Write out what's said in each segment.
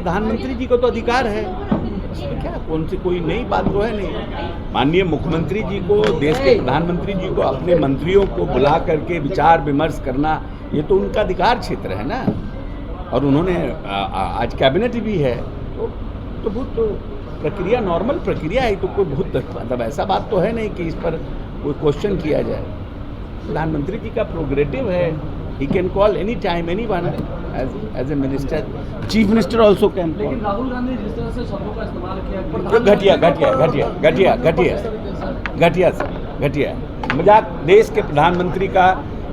प्रधानमंत्री जी को तो अधिकार है, इसमें क्या कौन सी कोई नई बात तो है नहीं। माननीय मुख्यमंत्री जी को, देश के प्रधानमंत्री जी को अपने मंत्रियों को बुला करके विचार विमर्श करना, ये तो उनका अधिकार क्षेत्र है ना। और उन्होंने आज कैबिनेट भी है, तो बहुत प्रक्रिया नॉर्मल प्रक्रिया है, तो कोई बहुत मतलब ऐसा बात तो है नहीं कि इस पर कोई क्वेश्चन किया जाए। प्रधानमंत्री जी का प्रोग्रेटिव है, he can call any time any one as a minister, chief minister also can. लेकिन राहुल गांधी ने जिस तरह से शब्दों का इस्तेमाल किया, घटिया मजाक। देश के प्रधानमंत्री का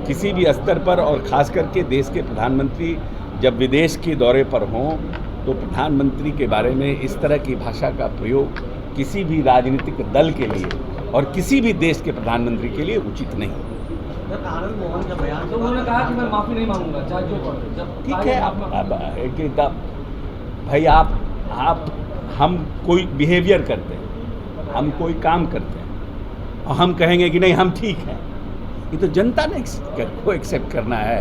किसी भी स्तर पर, और खास करके देश के प्रधानमंत्री जब विदेश के दौरे पर हों, तो प्रधानमंत्री के बारे में इस तरह की भाषा का प्रयोग किसी भी राजनीतिक दल के लिए और किसी भी देश के प्रधानमंत्री के लिए उचित नहीं। आनंद मोहन का बयान, तो उन्होंने कहा कि मैं माफी नहीं मांगूंगा चाहे जो करे। जब ठीक है, भाई आप हम कोई बिहेवियर करते हैं, हम कोई काम करते हैं और हम कहेंगे कि नहीं हम ठीक हैं, ये तो जनता ने को एक्सेप्ट करना है।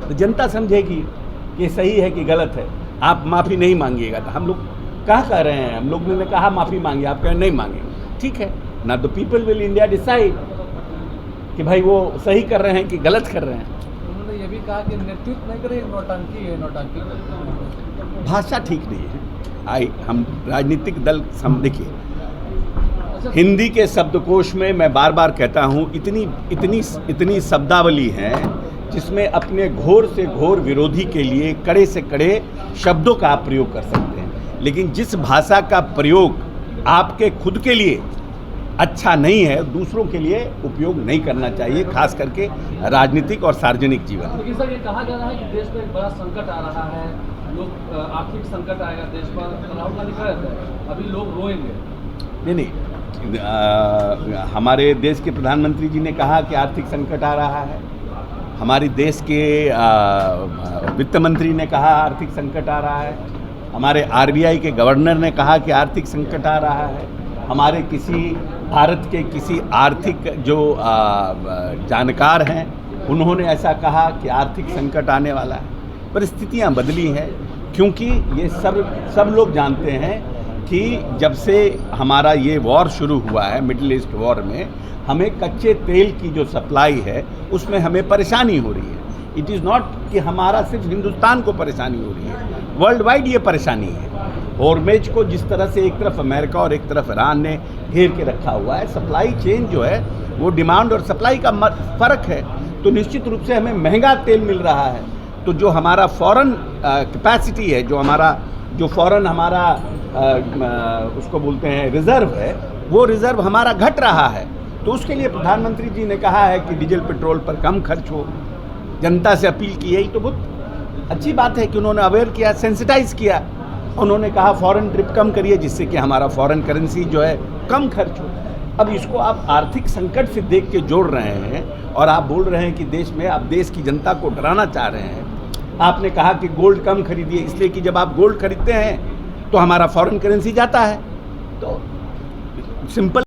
तो जनता समझेगी कि सही है कि गलत है। आप माफ़ी नहीं मांगिएगा, तो हम लोग कह रहे हैं, हम लोग ने कहा माफ़ी मांगी, आप कहें नहीं मांगेंगे, ठीक है ना। The people will India decide कि भाई वो सही कर रहे हैं कि गलत कर रहे हैं। उन्होंने ये भी कहा कि नेतृत्व नहीं करे, नौटंकी है, नौटंकी। भाषा ठीक नहीं है। हम राजनीतिक दल देखिए, हिंदी के शब्दकोश में मैं बार बार कहता हूँ, इतनी शब्दावली है जिसमें अपने घोर से घोर विरोधी के लिए कड़े से कड़े शब्दों का आप प्रयोग कर सकते हैं, लेकिन जिस भाषा का प्रयोग आपके खुद के लिए अच्छा नहीं है, दूसरों के लिए उपयोग नहीं करना चाहिए, खास करके राजनीतिक और सार्वजनिक जीवन। लेकिन सर ये कहा जा रहा है कि देश पर एक बड़ा संकट आ रहा है, लोग आर्थिक संकट आएगा देश पर। राहुल गांधी कह रहे थे अभी लोग रोएंगे। नहीं, हमारे देश के प्रधानमंत्री जी ने कहा कि आर्थिक संकट आ रहा है। हमारे देश के वित्त मंत्री ने कहा आर्थिक संकट आ रहा है। हमारे आरबीआई के गवर्नर ने कहा कि आर्थिक संकट आ रहा है। हमारे भारत के किसी आर्थिक जो जानकार हैं, उन्होंने ऐसा कहा कि आर्थिक संकट आने वाला है। परिस्थितियां बदली हैं, क्योंकि ये सब लोग जानते हैं कि जब से हमारा ये वॉर शुरू हुआ है, मिडिल ईस्ट वॉर में, हमें कच्चे तेल की जो सप्लाई है उसमें हमें परेशानी हो रही है। इट इज़ नॉट कि हमारा सिर्फ हिंदुस्तान को परेशानी हो रही है, वर्ल्ड वाइड ये परेशानी है। हॉर्मेज को जिस तरह से एक तरफ अमेरिका और एक तरफ ईरान ने घेर के रखा हुआ है, सप्लाई चेन जो है वो डिमांड और सप्लाई का फ़र्क है, तो निश्चित रूप से हमें महंगा तेल मिल रहा है। तो जो हमारा फॉरेन कैपेसिटी है, जो फॉरेन हमारा उसको बोलते हैं रिज़र्व है, वो रिज़र्व हमारा घट रहा है। तो उसके लिए प्रधानमंत्री जी ने कहा है कि डीजल पेट्रोल पर कम खर्च हो, जनता से अपील की। यही तो बहुत अच्छी बात है कि उन्होंने अवेयर किया, सेंसिटाइज किया। उन्होंने कहा फॉरेन ट्रिप कम करिए, जिससे कि हमारा फॉरेन करेंसी जो है कम खर्च हो। अब इसको आप आर्थिक संकट से देख के जोड़ रहे हैं और आप बोल रहे हैं कि देश में आप देश की जनता को डराना चाह रहे हैं। आपने कहा कि गोल्ड कम खरीदिए, इसलिए कि जब आप गोल्ड खरीदते हैं तो हमारा फॉरेन करेंसी जाता है। तो सिंपल